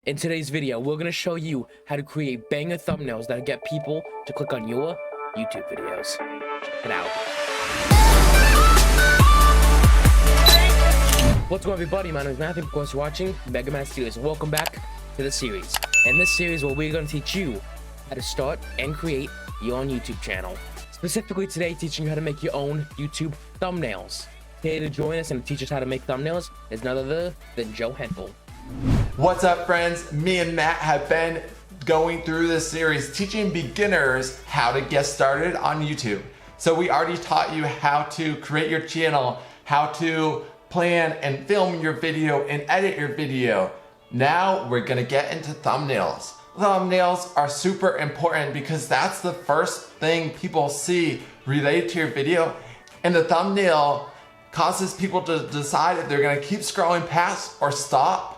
In today's video, we're going to show you how to create banger thumbnails that'll get people to click on your YouTube videos. Check it out. What's going on, everybody? My name is Matthew. Of course, you're watching Mega Man Studios. Welcome back to the series. In this series, where we're going to teach you how to start and create your own YouTube channel. Specifically today, teaching you how to make your own YouTube thumbnails. Here to join us and teach us how to make thumbnails is none other than Joe Henkel. What's up, friends? Me and Matt have been going through this series teaching beginners how to get started on YouTube. So we already taught you how to create your channel, how to plan and film your video and edit your video. Now we're gonna get into thumbnails. Thumbnails are super important because that's the first thing people see related to your video, and the thumbnail causes people to decide if they're gonna keep scrolling past or stop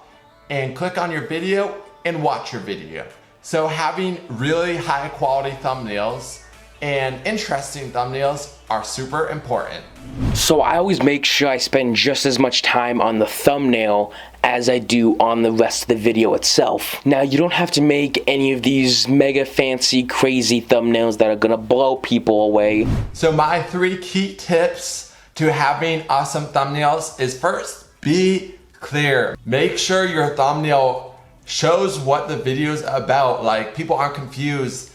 and click on your video and watch your video. So having really high quality thumbnails and interesting thumbnails are super important. So I always make sure I spend just as much time on the thumbnail as I do on the rest of the video itself. Now, you don't have to make any of these mega fancy crazy thumbnails that are gonna blow people away. So my 3 key tips to having awesome thumbnails is, first, be clear. Make sure your thumbnail shows what the video is about, like people aren't confused.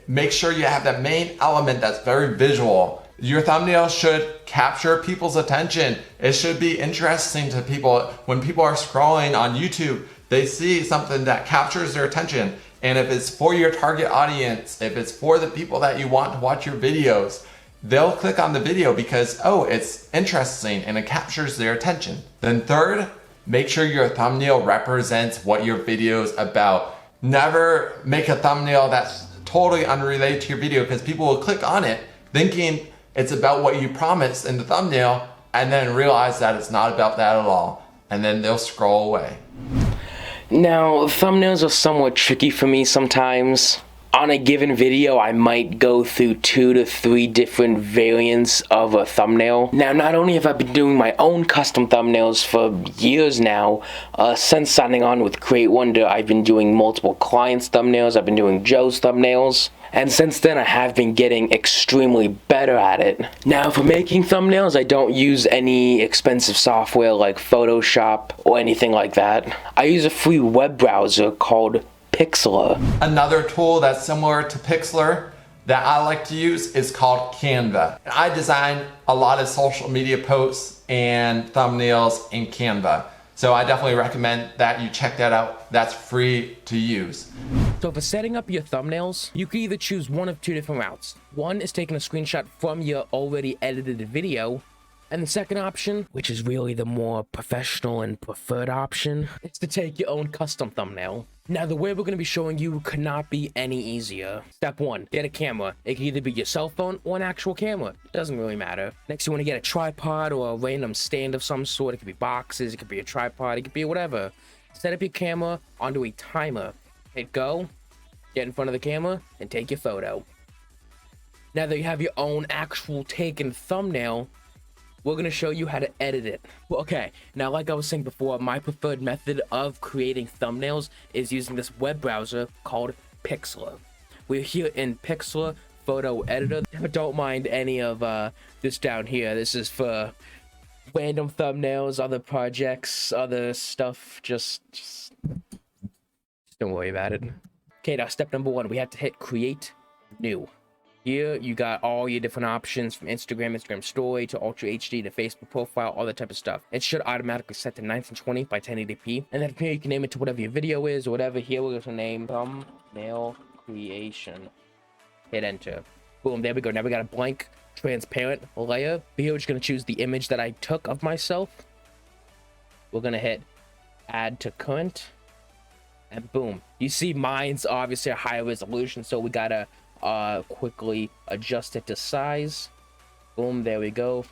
Make sure you have that main element that's very visual. Your thumbnail should capture people's attention. It should be interesting to people. When people are scrolling on YouTube, they see something that captures their attention. And if it's for your target audience, if it's for the people that you want to watch your videos, they'll click on the video because, oh, it's interesting and it captures their attention. Then third, make sure your thumbnail represents what your video is about. Never make a thumbnail that's totally unrelated to your video, because people will click on it thinking it's about what you promised in the thumbnail and then realize that it's not about that at all. And then they'll scroll away. Now, thumbnails are somewhat tricky for me sometimes. On a given video, I might go through 2 to 3 different variants of a thumbnail. Now, not only have I been doing my own custom thumbnails for years now, since signing on with Create Wonder, I've been doing multiple clients' thumbnails, I've been doing Joe's thumbnails, and since then I have been getting extremely better at it. Now, for making thumbnails, I don't use any expensive software like Photoshop or anything like that. I use a free web browser called Pixlr. Another tool that's similar to Pixlr that I like to use is called Canva. I design a lot of social media posts and thumbnails in Canva. So I definitely recommend that you check that out. That's free to use. So for setting up your thumbnails, you can either choose one of 2 different routes. One is taking a screenshot from your already edited video, and the second option, which is really the more professional and preferred option, is to take your own custom thumbnail. Now, the way we're going to be showing you could not be any easier. Step 1, get a camera. It can either be your cell phone or an actual camera. It doesn't really matter. Next, you want to get a tripod or a random stand of some sort. It could be boxes, it could be a tripod, it could be whatever. Set up your camera onto a timer. Hit go, get in front of the camera, and take your photo. Now that you have your own actual taken thumbnail, we're going to show you how to edit it. Well, okay, now like I was saying before, my preferred method of creating thumbnails is using this web browser called Pixlr. We're here in Pixlr Photo Editor. Don't mind any of this down here. This is for random thumbnails, other projects, other stuff. Just don't worry about it. Okay, now step number 1, we have to hit Create New. Here, you got all your different options from Instagram Story to Ultra HD to Facebook profile, all that type of stuff. It should automatically set to 1920 by 1080p. And then from here, you can name it to whatever your video is or whatever. Here, we're going to name Thumbnail Creation. Hit Enter. Boom, there we go. Now we got a blank, transparent layer. Here, we're just going to choose the image that I took of myself. We're going to hit Add to Current. And boom. You see mine's obviously a higher resolution, so we got to quickly adjust it to size. Boom, there we go.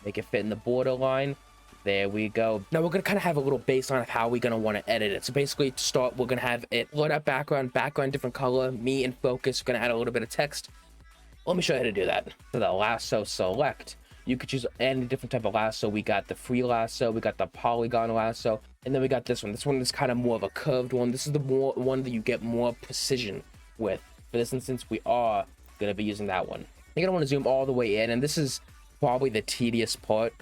Make it fit in the borderline. There we go. Now we're gonna kind of have a little baseline of how we're gonna want to edit it. So basically, to start, we're gonna have it load up background different color, me in focus. We're gonna add a little bit of text. Let me show you how to do that. So the lasso select. You could choose any different type of lasso. We got the free lasso, we got the polygon lasso, And then we got this one. This one is kind of more of a curved one. This is the one that you get more precision with. For this instance, we are going to be using that one. You're going to want to zoom all the way in, and this is probably the tedious part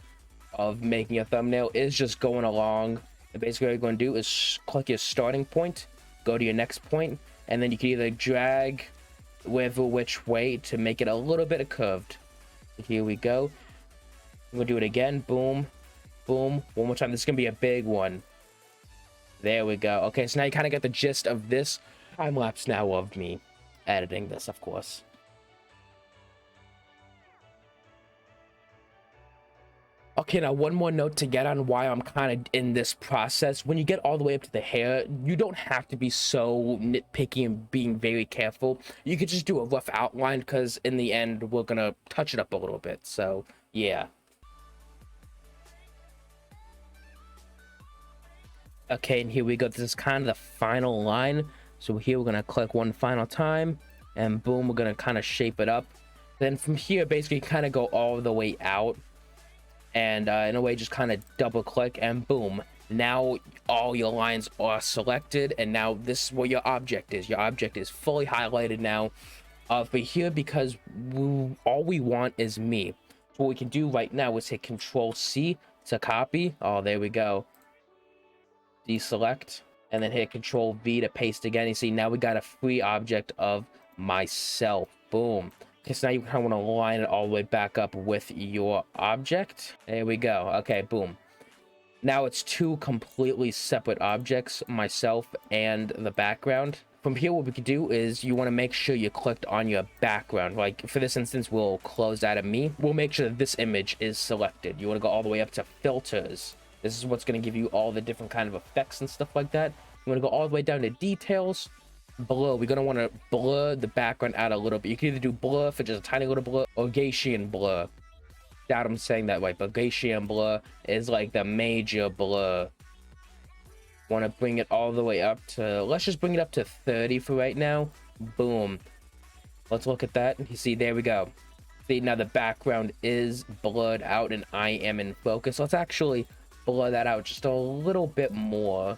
of making a thumbnail, is just going along. And basically what you're going to do is click your starting point, go to your next point, and then you can either drag which way to make it a little bit curved. Here we go. I'm going to do it again. Boom, boom. One more time. This is going to be a big one. There we go. Okay, so now you kind of get the gist of this time lapse now of me editing this, of course. Okay, now one more note to get on why I'm kind of in this process. When you get all the way up to the hair, you don't have to be so nitpicky and being very careful. You could just do a rough outline, because in the end, we're going to touch it up a little bit. So, yeah. Okay, and here we go. This is kind of the final line. So here we're going to click one final time, and boom, we're going to kind of shape it up. Then from here, basically kind of go all the way out. And in a way, just kind of double click, and boom, now all your lines are selected, and now this is what your object is. Your object is fully highlighted now for here, because all we want is me. So what we can do right now is hit Control C to copy. Oh, there we go. Deselect, and then hit Control V to paste again. You see, now we got a free object of myself. Boom. Okay, so now you kind of want to line it all the way back up with your object. There we go. Okay, boom. Now it's two completely separate objects, myself and the background. From here, what we could do is you want to make sure you clicked on your background. Like for this instance, we'll close out of me. We'll make sure that this image is selected. You want to go all the way up to filters. This is what's going to give you all the different kind of effects and stuff like that. You want to go all the way down to details. Blur, we're going to want to blur the background out a little bit. You can either do blur for just a tiny little blur, or Gaussian blur. Doubt I'm saying that right, but Gaussian blur is like the major blur. Want to bring it all the way up to, let's just bring it up to 30 for right now. Boom. Let's look at that. You see, there we go. See, now the background is blurred out and I am in focus. Let's actually blur that out just a little bit more.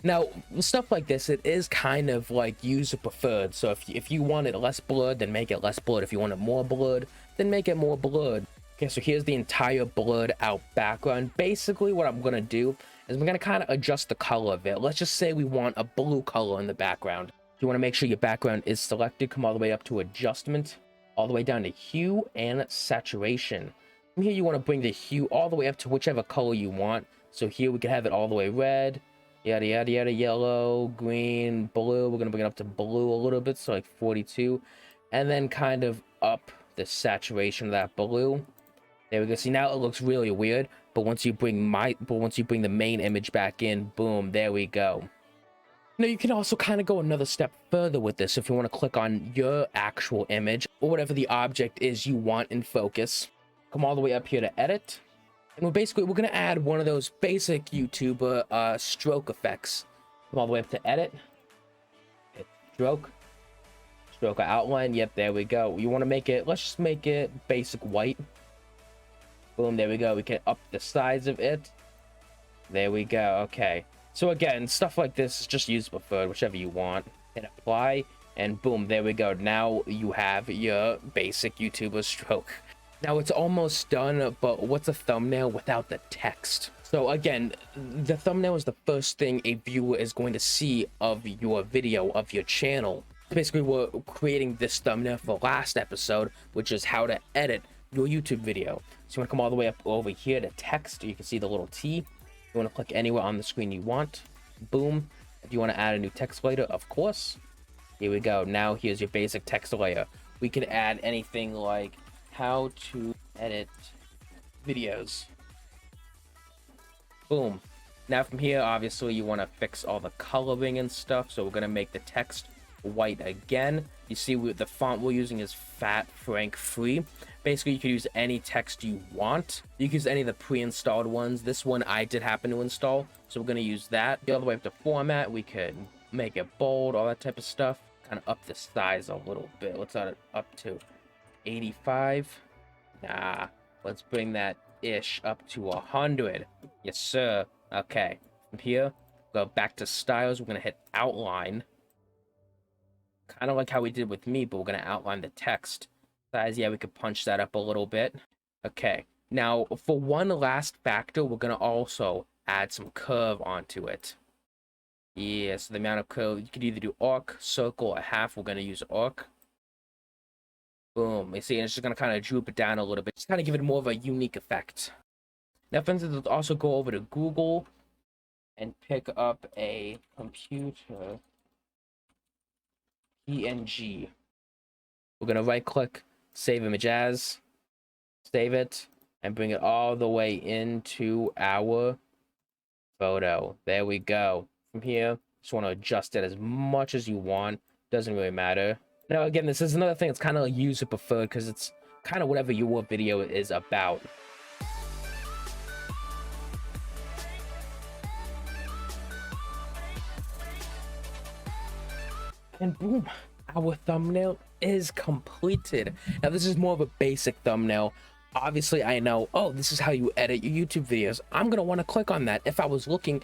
Now, stuff like this, it is kind of like user preferred. So if you want it less blurred, then make it less blurred. If you want it more blurred, then make it more blurred. Okay, so here's the entire blurred out background. Basically, what I'm going to do is I'm going to kind of adjust the color of it. Let's just say we want a blue color in the background. You want to make sure your background is selected. Come all the way up to adjustment, all the way down to hue and saturation. From here, you want to bring the hue all the way up to whichever color you want. So here we can have it all the way red. Yada yada yada, yellow, green, blue. We're gonna bring it up to blue a little bit, so like 42, and then kind of up the saturation of that blue. There we go. See, now it looks really weird, but once you bring the main image back in, boom, there we go. Now you can also kind of go another step further with this if you want to click on your actual image or whatever the object is you want in focus. Come all the way up here to edit. And we're going to add one of those basic YouTuber stroke effects. Come all the way up to edit. Hit stroke. Stroke outline. Yep, there we go. You want to make it, let's just make it basic white. Boom, there we go. We can up the size of it. There we go. Okay. So again, stuff like this is just user preferred, whichever you want. Hit apply, and boom, there we go. Now you have your basic YouTuber stroke. Now it's almost done, but what's a thumbnail without the text? So again, the thumbnail is the first thing a viewer is going to see of your video, of your channel. Basically, we're creating this thumbnail for last episode, which is how to edit your YouTube video. So you want to come all the way up over here to text. You can see the little T. You want to click anywhere on the screen you want. Boom. If you want to add a new text layer, of course. Here we go. Now here's your basic text layer. We can add anything like how to edit videos. Boom. Now from here, obviously you want to fix all the coloring and stuff. So we're going to make the text white again. You see the font we're using is Fat Frank Free. Basically, you can use any text you want. You can use any of the pre-installed ones. This one I did happen to install, so we're going to use that. The other way up to format, we could make it bold, all that type of stuff. Kind of up the size a little bit. Let's add it up to 85. Nah, let's bring that ish up to 100. Yes, sir. Okay. From here, go back to styles. We're going to hit outline. Kind of like how we did with me, but we're going to outline the text. Size, yeah, we could punch that up a little bit. Okay, now for one last factor, we're going to also add some curve onto it. Yeah, so the amount of curve, you could either do arc, circle, or half. We're going to use arc. Boom. You see, and it's just going to kind of droop it down a little bit. Just kind of give it more of a unique effect. Now, for instance, let's also go over to Google and pick up a computer PNG. We're going to right click, save image as, save it, and bring it all the way into our photo. There we go. From here, just want to adjust it as much as you want. Doesn't really matter. Now, again, this is another thing that's kind of like user preferred because it's kind of whatever your video is about. And boom, our thumbnail is completed. Now, this is more of a basic thumbnail. Obviously, I know, oh, this is how you edit your YouTube videos. I'm going to want to click on that if I was looking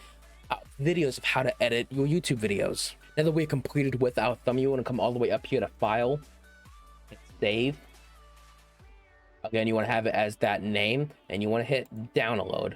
at videos of how to edit your YouTube videos. Now that we're completed with our thumbnail, you want to come all the way up here to File, hit Save. Again, you want to have it as that name, and you want to hit Download.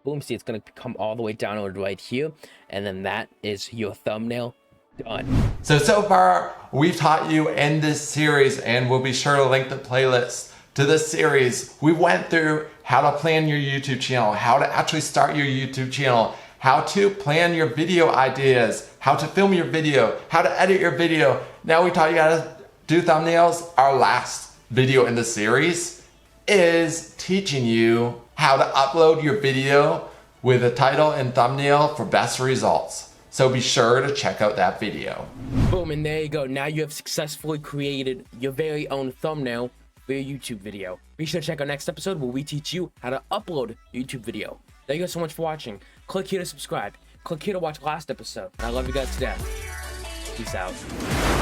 Boom, see, it's going to come all the way downloaded right here, and then that is your thumbnail done. So far, we've taught you in this series, and we'll be sure to link the playlist to this series. We went through how to plan your YouTube channel, how to actually start your YouTube channel, how to plan your video ideas, how to film your video, how to edit your video. Now we taught you how to do thumbnails. Our last video in the series is teaching you how to upload your video with a title and thumbnail for best results. So be sure to check out that video. Boom, and there you go. Now you have successfully created your very own thumbnail for your YouTube video. Be sure to check our next episode where we teach you how to upload your YouTube video. Thank you guys so much for watching. Click here to subscribe. Click here to watch last episode. I love you guys to death. Peace out.